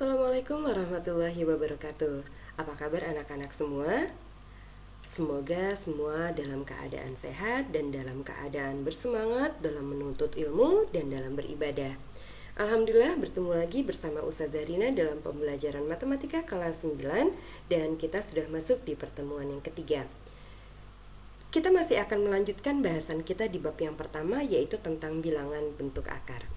Assalamualaikum warahmatullahi wabarakatuh. Apa kabar anak-anak semua? Semoga semua dalam keadaan sehat dan dalam keadaan bersemangat dalam menuntut ilmu dan dalam beribadah. Alhamdulillah bertemu lagi bersama Ustazah Rina dalam pembelajaran matematika kelas 9 dan kita sudah masuk di pertemuan yang ketiga. Kita masih akan melanjutkan bahasan kita di bab yang pertama, yaitu tentang bilangan bentuk akar.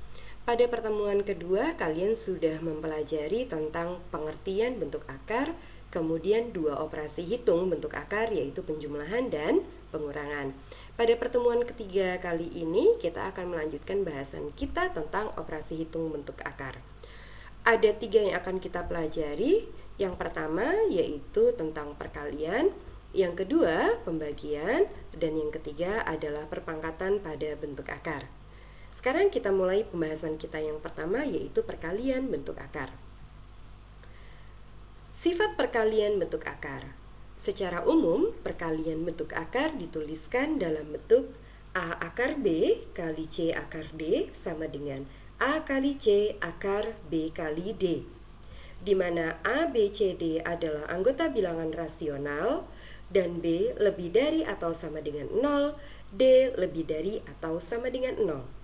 Pada pertemuan kedua, kalian sudah mempelajari tentang pengertian bentuk akar, kemudian dua operasi hitung bentuk akar, yaitu penjumlahan dan pengurangan. Pada pertemuan ketiga kali ini, kita akan melanjutkan bahasan kita tentang operasi hitung bentuk akar. Ada 3 yang akan kita pelajari. Yang pertama yaitu tentang perkalian, yang kedua pembagian, dan yang ketiga adalah perpangkatan pada bentuk akar. Sekarang kita mulai pembahasan kita yang pertama, yaitu perkalian bentuk akar. Sifat perkalian bentuk akar. Secara umum, perkalian bentuk akar dituliskan dalam bentuk A akar B kali C akar D sama dengan A kali C akar B kali D, di mana A, B, C, D adalah anggota bilangan rasional dan B lebih dari atau sama dengan 0, D lebih dari atau sama dengan 0.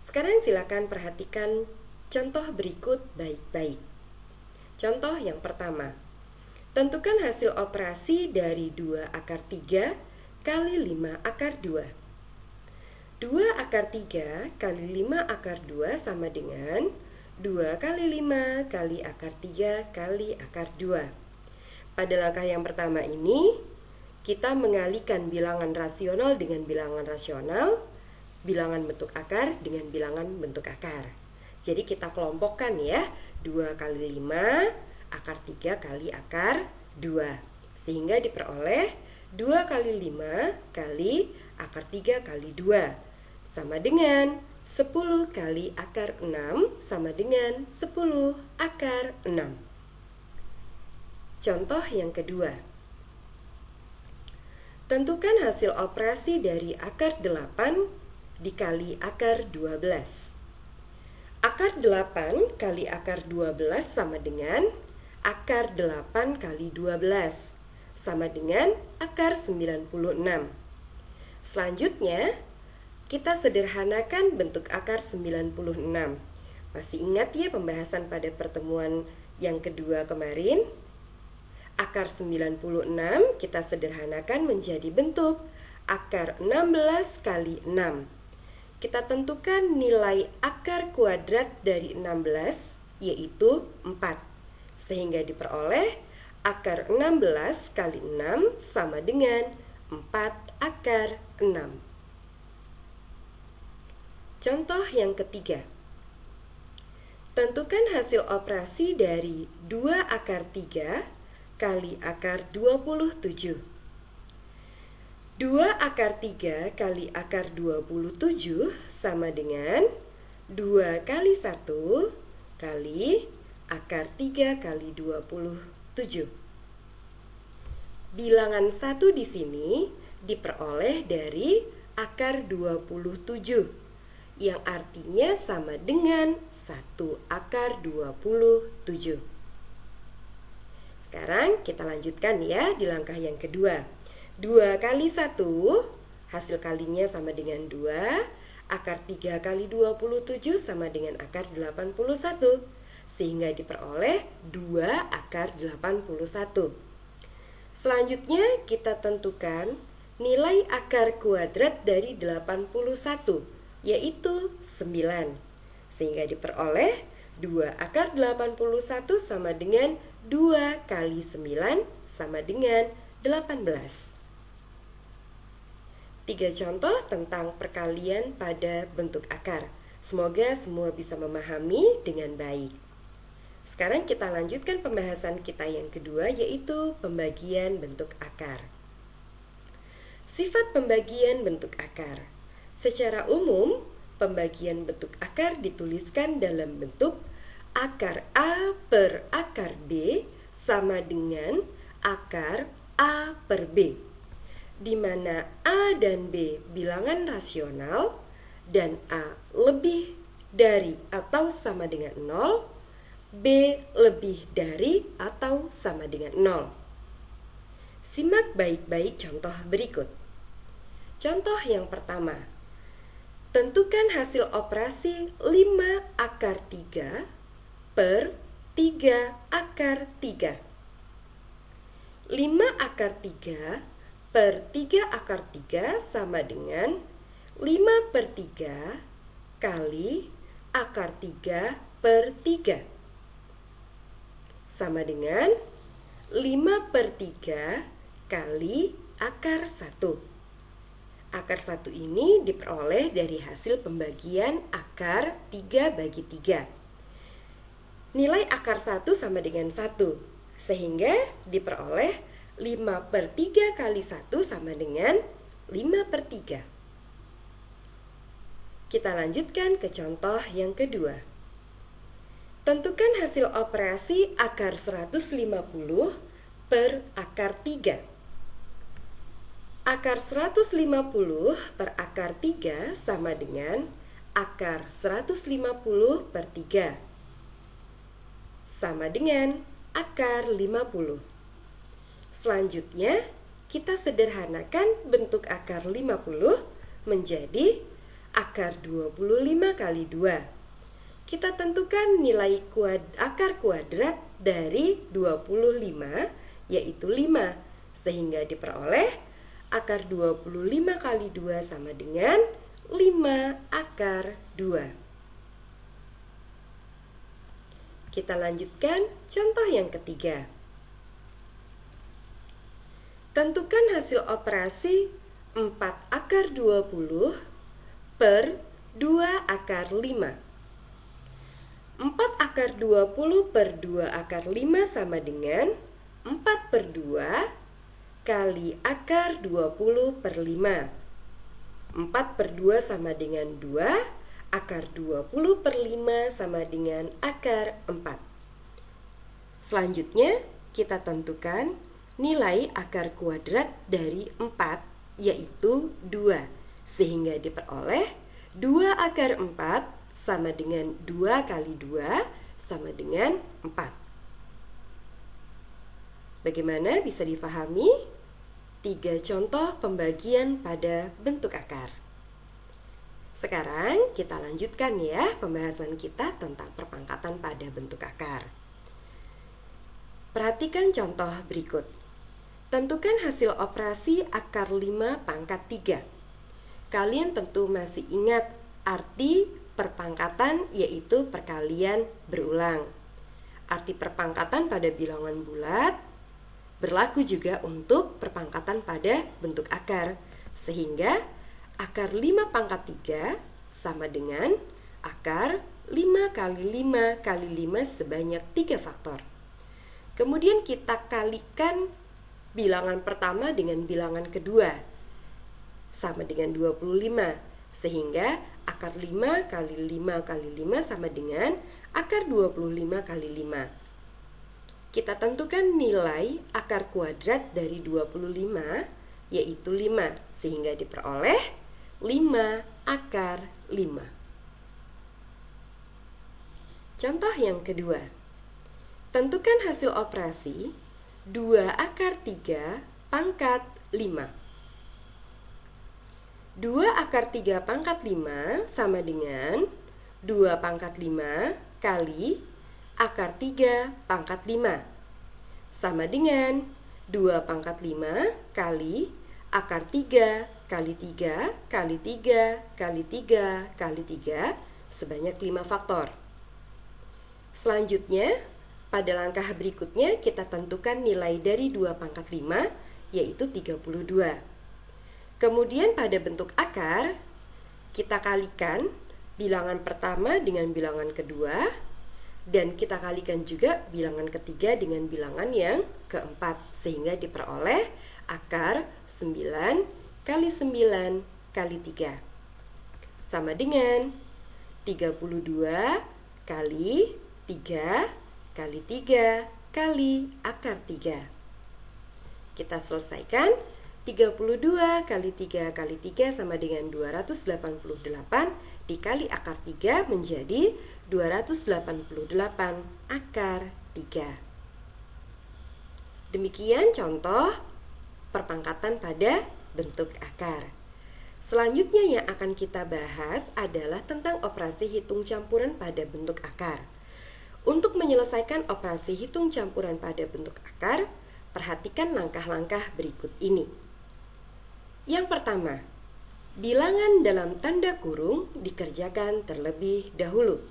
Sekarang silakan perhatikan contoh berikut baik-baik. Contoh yang pertama, tentukan hasil operasi dari 2 akar 3 kali 5 akar 2. 2 akar 3 kali 5 akar 2 sama dengan 2 kali 5 kali akar 3 kali akar 2. Pada langkah yang pertama ini, kita mengalihkan bilangan rasional dengan bilangan rasional, bilangan bentuk akar dengan bilangan bentuk akar. Jadi kita kelompokkan ya, 2 kali 5 akar 3 kali akar 2, sehingga diperoleh 2 kali 5 kali akar 3 kali 2 sama dengan 10 kali akar 6 sama dengan 10 akar 6. Contoh yang kedua, tentukan hasil operasi dari akar 8 dikali akar 12. Akar 8 kali akar 12 sama dengan akar 8 kali 12 sama dengan akar 96. Selanjutnya, kita sederhanakan bentuk akar 96. Masih ingat ya pembahasan pada pertemuan yang kedua kemarin? Akar 96 kita sederhanakan menjadi bentuk akar 16 kali 6. Kita tentukan nilai akar kuadrat dari 16, yaitu 4. Sehingga diperoleh akar 16 kali 6 sama dengan 4 akar 6. Contoh yang ketiga, tentukan hasil operasi dari 2 akar 3 kali akar 27. 2 akar 3 kali akar 27 sama dengan 2 kali 1 kali akar 3 kali 27. Bilangan 1 di sini diperoleh dari akar 27, yang artinya sama dengan 1 akar 27. Sekarang kita lanjutkan ya di langkah yang kedua. 2 kali 1, hasil kalinya sama dengan 2, akar 3 kali 27 sama dengan akar 81, sehingga diperoleh 2 akar 81. Selanjutnya kita tentukan nilai akar kuadrat dari 81, yaitu 9, sehingga diperoleh 2 akar 81 sama dengan 2 kali 9 sama dengan 18. 3 contoh tentang perkalian pada bentuk akar. Semoga semua bisa memahami dengan baik. Sekarang kita lanjutkan pembahasan kita yang kedua, yaitu pembagian bentuk akar. Sifat pembagian bentuk akar. Secara umum, pembagian bentuk akar dituliskan dalam bentuk akar A per akar B sama dengan akar A per B, di mana A dan B bilangan rasional dan A lebih dari atau sama dengan 0, B lebih dari atau sama dengan 0. Simak baik-baik contoh berikut. Contoh yang pertama, tentukan hasil operasi 5 akar 3 per 3 akar 3. 5 akar 3 per 3 akar 3 sama dengan 5 per 3 kali akar 3 per 3. Sama dengan 5 per 3 kali akar 1. Akar 1 ini diperoleh dari hasil pembagian akar 3 bagi 3. Nilai akar 1 sama dengan 1, sehingga diperoleh 5 per 3 kali 1 sama dengan 5 per 3. Kita lanjutkan ke contoh yang kedua. Tentukan hasil operasi akar 150 per akar 3. Akar 150 per akar 3 sama dengan akar 150 per 3. Sama dengan akar 50. Selanjutnya, kita sederhanakan bentuk akar 50 menjadi akar 25 kali 2. Kita tentukan nilai akar kuadrat dari 25, yaitu 5, sehingga diperoleh akar 25 kali 2 sama dengan 5 akar 2. Kita lanjutkan contoh yang ketiga. Tentukan hasil operasi 4 akar 20 per 2 akar 5. 4 akar 20 per 2 akar 5 sama dengan 4 per 2 kali akar 20 per 5. 4 per 2 sama dengan 2, akar 20 per 5 sama dengan akar 4. Selanjutnya, kita tentukan nilai akar kuadrat dari 4, yaitu 2, sehingga diperoleh 2 akar 4 sama dengan 2 kali 2 sama dengan 4. Bagaimana bisa difahami? 3 contoh pembagian pada bentuk akar. Sekarang kita lanjutkan ya pembahasan kita tentang perpangkatan pada bentuk akar. Perhatikan contoh berikut. Tentukan hasil operasi akar 5 pangkat 3. Kalian tentu masih ingat arti perpangkatan, yaitu perkalian berulang. Arti perpangkatan pada bilangan bulat berlaku juga untuk perpangkatan pada bentuk akar, sehingga akar 5 pangkat 3 sama dengan akar 5 kali 5 kali 5 sebanyak 3 faktor. Kemudian kita kalikan bilangan pertama dengan bilangan kedua sama dengan 25, sehingga akar 5 kali 5 kali 5 sama dengan akar 25 kali 5. Kita tentukan nilai akar kuadrat dari 25, yaitu 5, sehingga diperoleh 5 akar 5. Contoh yang kedua. Tentukan hasil operasi 2 akar 3 pangkat 5. 2 akar 3 pangkat 5 sama dengan 2 pangkat 5 kali akar 3 pangkat 5. Sama dengan 2 pangkat 5 kali akar 3 kali 3 kali 3 kali 3 kali 3 sebanyak 5 faktor. Selanjutnya, pada langkah berikutnya kita tentukan nilai dari 2 pangkat 5, yaitu 32. Kemudian pada bentuk akar, kita kalikan bilangan pertama dengan bilangan kedua, dan kita kalikan juga bilangan ketiga dengan bilangan yang keempat, sehingga diperoleh akar 9 kali 9 kali 3. Sama dengan 32 kali 3 kali 3 kali akar 3. Kita selesaikan 32 kali 3 kali 3 sama dengan 288, dikali akar 3 menjadi 288 akar 3. Demikian contoh perpangkatan pada bentuk akar. Selanjutnya yang akan kita bahas adalah tentang operasi hitung campuran pada bentuk akar. Untuk menyelesaikan operasi hitung campuran pada bentuk akar, perhatikan langkah-langkah berikut ini. Yang pertama, bilangan dalam tanda kurung dikerjakan terlebih dahulu.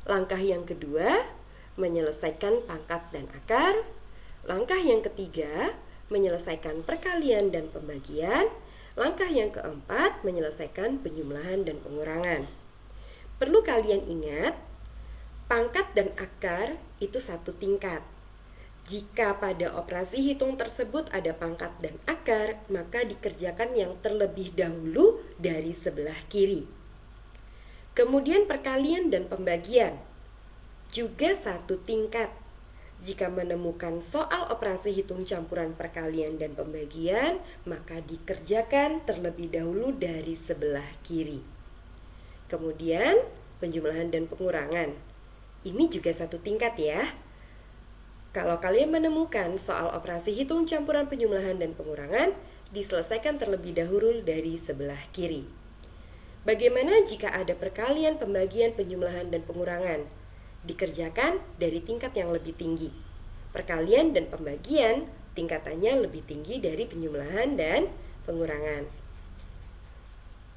Langkah yang kedua, menyelesaikan pangkat dan akar. Langkah yang ketiga, menyelesaikan perkalian dan pembagian. Langkah yang keempat, menyelesaikan penjumlahan dan pengurangan. Perlu kalian ingat, pangkat dan akar itu satu tingkat. Jika pada operasi hitung tersebut ada pangkat dan akar, maka dikerjakan yang terlebih dahulu dari sebelah kiri. Kemudian perkalian dan pembagian juga satu tingkat. Jika menemukan soal operasi hitung campuran perkalian dan pembagian, maka dikerjakan terlebih dahulu dari sebelah kiri. Kemudian penjumlahan dan pengurangan. Ini juga satu tingkat ya. Kalau kalian menemukan soal operasi hitung campuran penjumlahan dan pengurangan, diselesaikan terlebih dahulu dari sebelah kiri. Bagaimana jika ada perkalian, pembagian, penjumlahan, dan pengurangan? Dikerjakan dari tingkat yang lebih tinggi. Perkalian dan pembagian tingkatannya lebih tinggi dari penjumlahan dan pengurangan.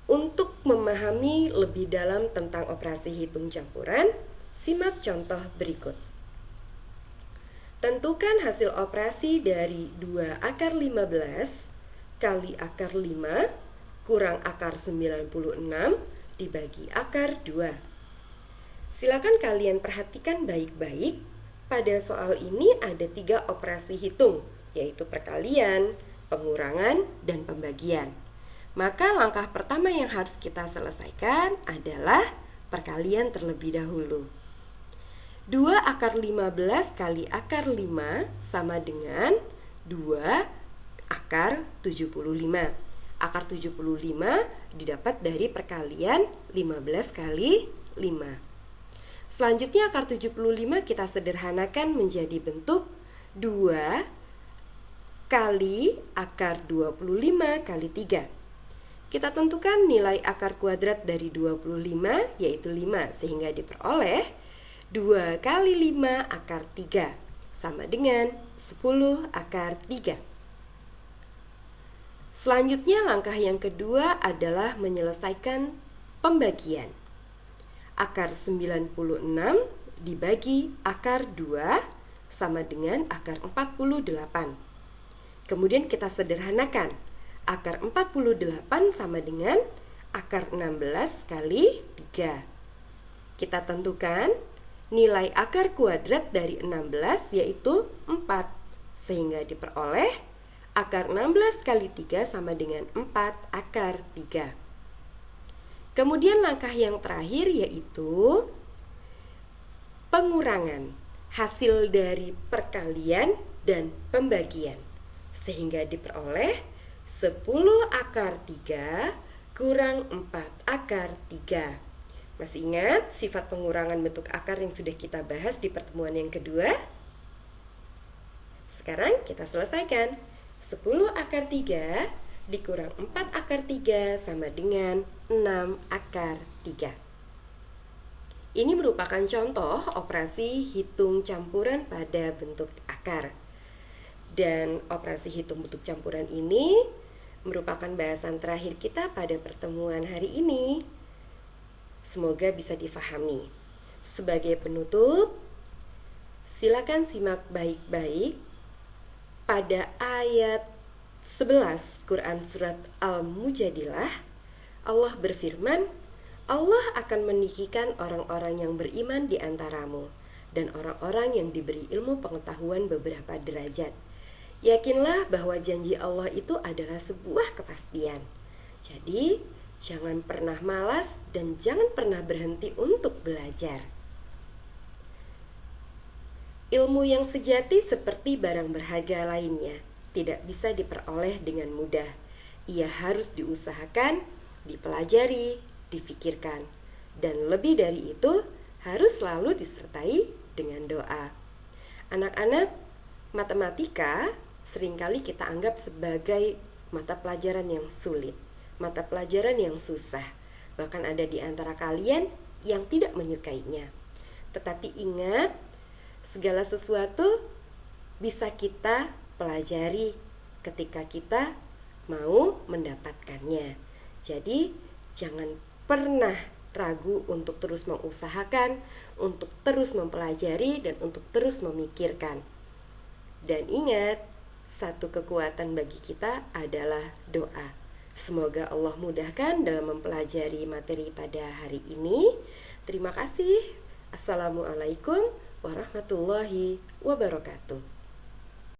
Untuk memahami lebih dalam tentang operasi hitung campuran, simak contoh berikut. Tentukan hasil operasi dari 2 akar 15 kali akar 5 kurang akar 96 dibagi akar 2. Silakan kalian perhatikan baik-baik. Pada soal ini ada 3 operasi hitung, yaitu perkalian, pengurangan, dan pembagian. Maka langkah pertama yang harus kita selesaikan adalah perkalian terlebih dahulu. 2 akar 15 kali akar 5 sama dengan 2 akar 75. Akar 75 didapat dari perkalian 15 kali 5. Selanjutnya akar 75 kita sederhanakan menjadi bentuk 2 kali akar 25 kali 3. Kita tentukan nilai akar kuadrat dari 25 yaitu 5, sehingga diperoleh 2 kali 5 akar 3 sama dengan 10 akar 3. Selanjutnya langkah yang kedua adalah menyelesaikan pembagian. Akar 96 dibagi akar 2 sama dengan akar 48. Kemudian kita sederhanakan. Akar 48 sama dengan akar 16 kali 3. Kita tentukan nilai akar kuadrat dari 16 yaitu 4, sehingga diperoleh akar 16 kali 3 sama dengan 4 akar 3. Kemudian langkah yang terakhir yaitu pengurangan hasil dari perkalian dan pembagian, sehingga diperoleh 10 akar 3 kurang 4 akar 3. Masih ingat sifat pengurangan bentuk akar yang sudah kita bahas di pertemuan yang kedua? Sekarang kita selesaikan. 10 akar 3 dikurang 4 akar 3 sama dengan 6 akar 3. Ini merupakan contoh operasi hitung campuran pada bentuk akar. Dan operasi hitung bentuk campuran ini merupakan bahasan terakhir kita pada pertemuan hari ini. Semoga bisa difahami. Sebagai penutup, silakan simak baik-baik pada ayat 11 Quran Surat Al-Mujadilah. Allah berfirman, Allah akan meninggikan orang-orang yang beriman di antaramu dan orang-orang yang diberi ilmu pengetahuan beberapa derajat. Yakinlah bahwa janji Allah itu adalah sebuah kepastian. Jadi, jangan pernah malas dan jangan pernah berhenti untuk belajar. Ilmu yang sejati seperti barang berharga lainnya. tidak bisa diperoleh dengan mudah. Ia harus diusahakan, dipelajari, difikirkan, dan lebih dari itu harus selalu disertai dengan doa. Anak-anak, matematika seringkali kita anggap sebagai mata pelajaran yang sulit, mata pelajaran yang susah. Bahkan ada di antara kalian yang tidak menyukainya. Tetapi ingat, segala sesuatu bisa kita pelajari ketika kita mau mendapatkannya. Jadi, jangan pernah ragu untuk terus mengusahakan, untuk terus mempelajari, dan untuk terus memikirkan. Dan ingat, satu kekuatan bagi kita adalah doa. Semoga Allah mudahkan dalam mempelajari materi pada hari ini. Terima kasih. Assalamualaikum warahmatullahi wabarakatuh.